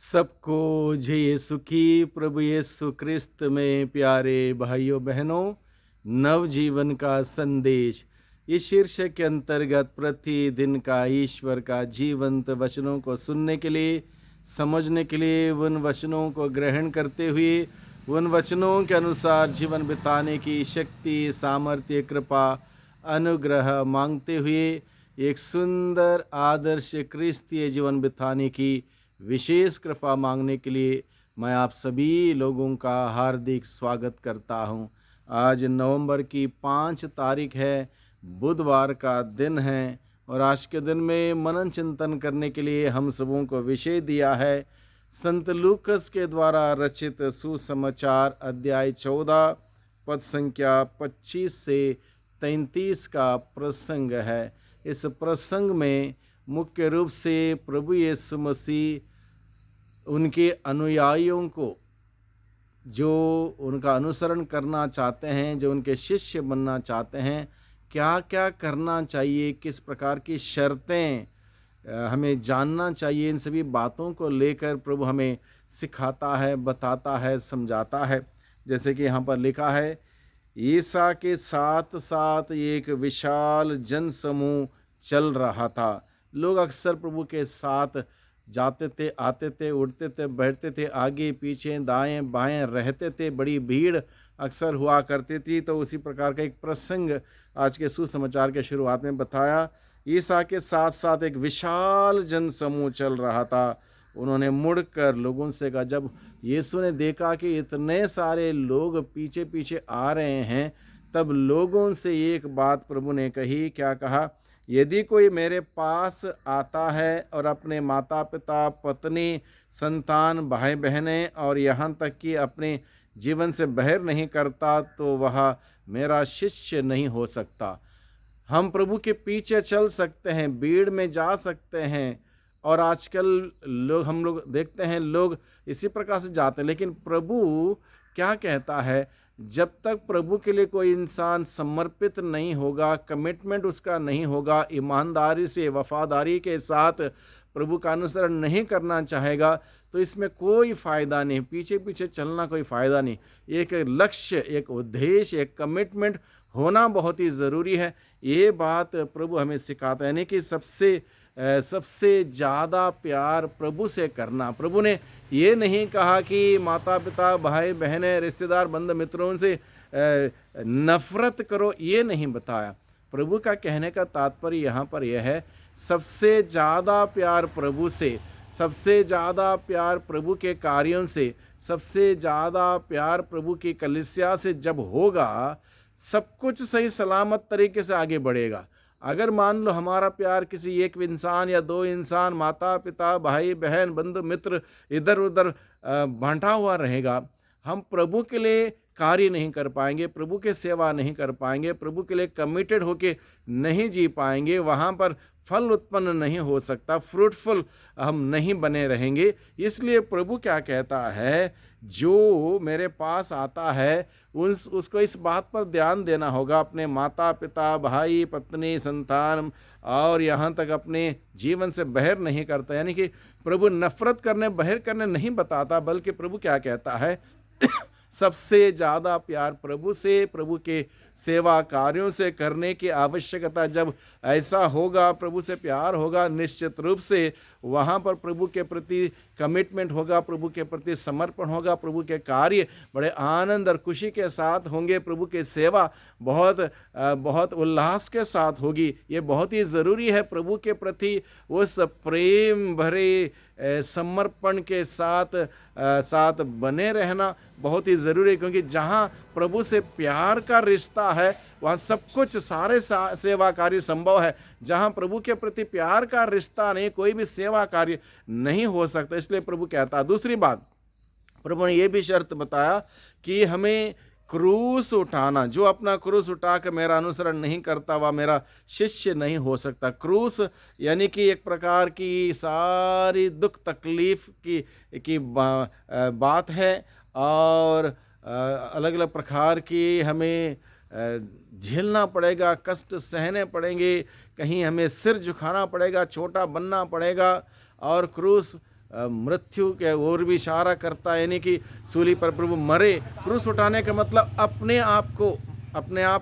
सबको जय यीशु की। प्रभु यीशु क्रिस्त में प्यारे भाइयों बहनों, नवजीवन का संदेश इस शीर्षक के अंतर्गत प्रतिदिन का ईश्वर का जीवंत वचनों को सुनने के लिए, समझने के लिए, उन वचनों को ग्रहण करते हुए उन वचनों के अनुसार जीवन बिताने की शक्ति, सामर्थ्य, कृपा, अनुग्रह मांगते हुए एक सुंदर आदर्श क्रिस्तीय जीवन बिताने की विशेष कृपा मांगने के लिए मैं आप सभी लोगों का हार्दिक स्वागत करता हूं। आज नवंबर की 5 तारीख है, बुधवार का दिन है और आज के दिन में मनन चिंतन करने के लिए हम सबों को विषय दिया है संत लूकस के द्वारा रचित सुसमाचार अध्याय 14 पद संख्या 25 से 33 का प्रसंग है। इस प्रसंग में मुख्य रूप से प्रभु यीशु मसीह उनके अनुयायियों को, जो उनका अनुसरण करना चाहते हैं, जो उनके शिष्य बनना चाहते हैं, क्या क्या करना चाहिए, किस प्रकार की शर्तें हमें जानना चाहिए, इन सभी बातों को लेकर प्रभु हमें सिखाता है, बताता है, समझाता है। जैसे कि यहाँ पर लिखा है, ईसा के साथ साथ एक विशाल जनसमूह चल रहा था। लोग अक्सर प्रभु के साथ जाते थे, आते थे, उठते थे, बैठते थे, आगे पीछे दाएं बाएं रहते थे, बड़ी भीड़ अक्सर हुआ करती थी। तो उसी प्रकार का एक प्रसंग आज के सुसमाचार के शुरुआत में बताया। ईसा के साथ साथ एक विशाल जनसमूह चल रहा था। उन्होंने मुड़कर लोगों से कहा, जब यीशु ने देखा कि इतने सारे लोग पीछे पीछे आ रहे हैं, तब लोगों से एक बात प्रभु ने कही। क्या कहा? यदि कोई मेरे पास आता है और अपने माता पिता, पत्नी, संतान, भाई बहनें और यहाँ तक कि अपने जीवन से बहिर नहीं करता, तो वह मेरा शिष्य नहीं हो सकता। हम प्रभु के पीछे चल सकते हैं, भीड़ में जा सकते हैं, और आजकल हम लोग देखते हैं लोग इसी प्रकार से जाते हैं। लेकिन प्रभु क्या कहता है? जब तक प्रभु के लिए कोई इंसान समर्पित नहीं होगा, कमिटमेंट उसका नहीं होगा, ईमानदारी से, वफादारी के साथ प्रभु का अनुसरण नहीं करना चाहेगा, तो इसमें कोई फ़ायदा नहीं, पीछे पीछे चलना कोई फ़ायदा नहीं। एक लक्ष्य, एक उद्देश्य, एक कमिटमेंट होना बहुत ही ज़रूरी है। ये बात प्रभु हमें सिखाता है, यानी कि सबसे ज़्यादा प्यार प्रभु से करना। प्रभु ने ये नहीं कहा कि माता पिता, भाई बहनें, रिश्तेदार, बंधु मित्रों से नफ़रत करो, ये नहीं बताया। प्रभु का कहने का तात्पर्य यहाँ पर यह है, सबसे ज़्यादा प्यार प्रभु से, सबसे ज़्यादा प्यार प्रभु के कार्यों से, सबसे ज़्यादा प्यार प्रभु की कलीसिया से जब होगा, सब कुछ सही सलामत तरीके से आगे बढ़ेगा। अगर मान लो हमारा प्यार किसी एक इंसान या दो इंसान, माता पिता, भाई बहन, बंधु मित्र, इधर उधर बांटा हुआ रहेगा, हम प्रभु के लिए कार्य नहीं कर पाएंगे, प्रभु के सेवा नहीं कर पाएंगे, प्रभु के लिए कमिटेड होके नहीं जी पाएंगे, वहाँ पर फल उत्पन्न नहीं हो सकता, फ्रूटफुल हम नहीं बने रहेंगे। इसलिए प्रभु क्या कहता है, जो मेरे पास आता है उसको इस बात पर ध्यान देना होगा, अपने माता पिता, भाई, पत्नी, संतान और यहाँ तक अपने जीवन से बहिर नहीं करता। यानी कि प्रभु नफरत करने, बहिर करने नहीं बताता, बल्कि प्रभु क्या कहता है, सबसे ज़्यादा प्यार प्रभु से, प्रभु के सेवा कार्यों से करने की आवश्यकता। जब ऐसा होगा, प्रभु से प्यार होगा, निश्चित रूप से वहाँ पर प्रभु के प्रति कमिटमेंट होगा, प्रभु के प्रति समर्पण होगा, प्रभु के कार्य बड़े आनंद और खुशी के साथ होंगे, प्रभु के सेवा बहुत उल्लास के साथ होगी। ये बहुत ही ज़रूरी है, प्रभु के प्रति उस प्रेम भरे समर्पण के साथ बने रहना बहुत ही ज़रूरी है, क्योंकि जहाँ प्रभु से प्यार का रिश्ता है, वहाँ सब कुछ, सारे सेवा कार्य संभव है। जहाँ प्रभु के प्रति प्यार का रिश्ता नहीं, कोई भी सेवा कार्य नहीं हो सकता। इसलिए प्रभु कहता है। दूसरी बात, प्रभु ने यह भी शर्त बताया कि हमें क्रूस उठाना, जो अपना क्रूस उठा कर मेरा अनुसरण नहीं करता, वह मेरा शिष्य नहीं हो सकता। क्रूस यानी कि एक प्रकार की सारी दुख तकलीफ की बात है, और अलग अलग प्रकार की हमें झेलना पड़ेगा, कष्ट सहने पड़ेंगे, कहीं हमें सिर झुकाना पड़ेगा, छोटा बनना पड़ेगा। और क्रूस मृत्यु के ओर भी इशारा करता है, यानी कि सूली पर प्रभु मरे। क्रूस उठाने का मतलब अपने आप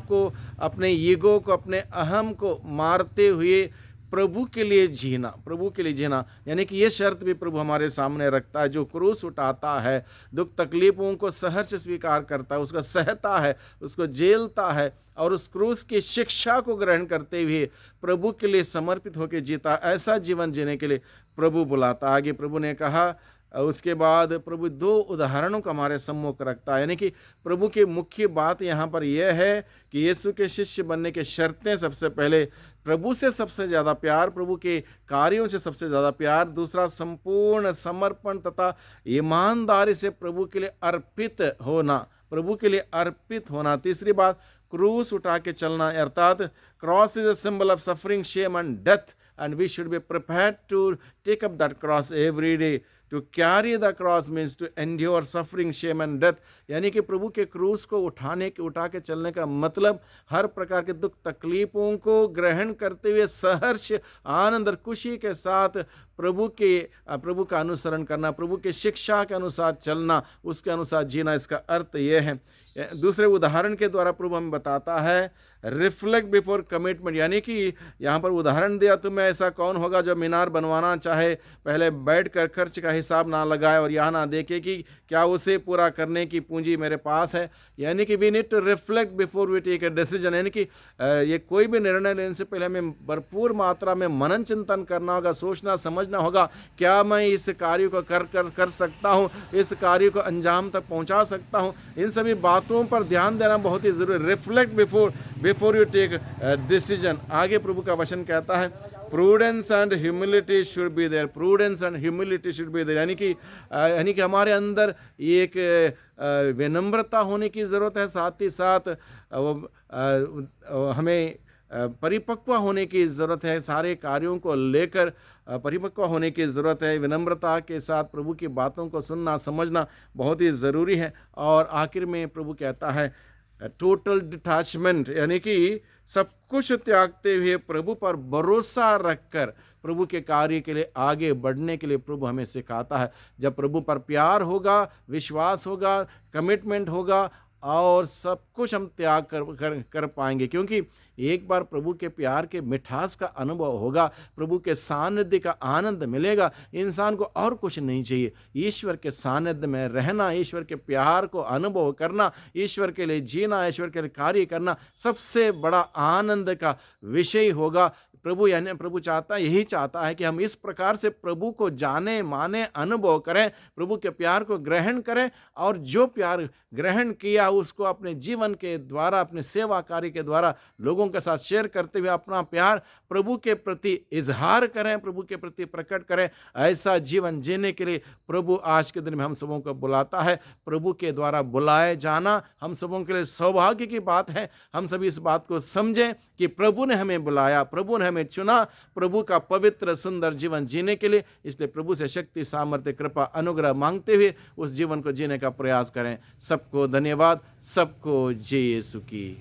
को, अपने ईगो को, अपने अहम को मारते हुए प्रभु के लिए जीना, प्रभु के लिए जीना। यानी कि ये शर्त भी प्रभु हमारे सामने रखता है। जो क्रूस उठाता है, दुख तकलीफों को सहर्ष स्वीकार करता है, उसका सहता है, उसको झेलता है और उस क्रूस की शिक्षा को ग्रहण करते हुए प्रभु के लिए समर्पित होकर जीता, ऐसा जीवन जीने के लिए प्रभु बुलाता। आगे प्रभु ने कहा, उसके बाद प्रभु दो उदाहरणों को हमारे सम्मुख रखता है। यानी कि प्रभु की मुख्य बात यहाँ पर यह है कि यीशु के शिष्य बनने के शर्तें, सबसे पहले प्रभु से सबसे ज़्यादा प्यार, प्रभु के कार्यों से सबसे ज़्यादा प्यार। दूसरा, संपूर्ण समर्पण तथा ईमानदारी से प्रभु के लिए अर्पित होना, प्रभु के लिए अर्पित होना। तीसरी बात, क्रूस उठा के चलना, अर्थात cross is a symbol of suffering, shame and death and we should be prepared to take up that cross every day. To carry the cross means to endure suffering, shame and death. यानी कि प्रभु के क्रूस को उठा के चलने का मतलब हर प्रकार के दुख तकलीफों को ग्रहण करते हुए सहर्ष, आनंद और खुशी के साथ प्रभु का अनुसरण करना, प्रभु के शिक्षा के अनुसार चलना, उसके अनुसार जीना। इसका अर्थ यह है। दूसरे उदाहरण के द्वारा प्रभु हमें बताता है, रिफ्लेक्ट बिफोर कमिटमेंट। यानी कि यहाँ पर उदाहरण दिया, तुम्हें ऐसा कौन होगा जो मीनार बनवाना चाहे, पहले बैठ कर खर्च का हिसाब ना लगाए और यहाँ ना देखे कि क्या उसे पूरा करने की पूंजी मेरे पास है। यानी कि we need to reflect before we take a decision. यानी कि ये कोई भी निर्णय लेने से पहले हमें भरपूर मात्रा में मनन चिंतन करना होगा, सोचना समझना होगा, क्या मैं इस कार्य को कर सकता हूँ, इस कार्य को अंजाम तक पहुँचा सकता हूँ। इन सभी बातों पर ध्यान देना बहुत ही जरूरी। Reflect before you take decision. आगे प्रभु का वचन कहता है, prudence and humility should be there, prudence and humility should be there. यानी कि हमारे अंदर एक विनम्रता होने की ज़रूरत है, साथ ही साथ हमें परिपक्व होने की ज़रूरत है, सारे कार्यों को लेकर परिपक्व होने की ज़रूरत है। विनम्रता के साथ प्रभु की बातों को सुनना समझना बहुत ही ज़रूरी है। और आखिर में प्रभु कहता है, टोटल डिटैचमेंट, यानी कि सब कुछ त्यागते हुए प्रभु पर भरोसा रखकर प्रभु के कार्य के लिए आगे बढ़ने के लिए प्रभु हमें सिखाता है। जब प्रभु पर प्यार होगा, विश्वास होगा, कमिटमेंट होगा और सब कुछ हम त्याग कर पाएंगे, क्योंकि एक बार प्रभु के प्यार के मिठास का अनुभव होगा, प्रभु के सानिध्य का आनंद मिलेगा, इंसान को और कुछ नहीं चाहिए। ईश्वर के सानिध्य में रहना, ईश्वर के प्यार को अनुभव करना, ईश्वर के लिए जीना, ईश्वर के लिए कार्य करना सबसे बड़ा आनंद का विषय होगा। प्रभु यही चाहता है कि हम इस प्रकार से प्रभु को जाने, माने, अनुभव करें, प्रभु के प्यार को ग्रहण करें और जो प्यार ग्रहण किया उसको अपने जीवन के द्वारा, अपने सेवा कार्य के द्वारा लोगों के साथ शेयर करते हुए अपना प्यार प्रभु के प्रति इजहार करें, प्रभु के प्रति प्रकट करें। ऐसा जीवन जीने के लिए प्रभु आज के दिन में हम सबों को बुलाता है। प्रभु के द्वारा बुलाए जाना हम सबों के लिए सौभाग्य की बात है। हम सभी इस बात को समझें कि प्रभु ने हमें बुलाया, प्रभु ने हमें चुना प्रभु का पवित्र सुंदर जीवन जीने के लिए। इसलिए प्रभु से शक्ति, सामर्थ्य, कृपा, अनुग्रह मांगते हुए उस जीवन को जीने का प्रयास करें। सबको धन्यवाद, सबको जय यीशु की।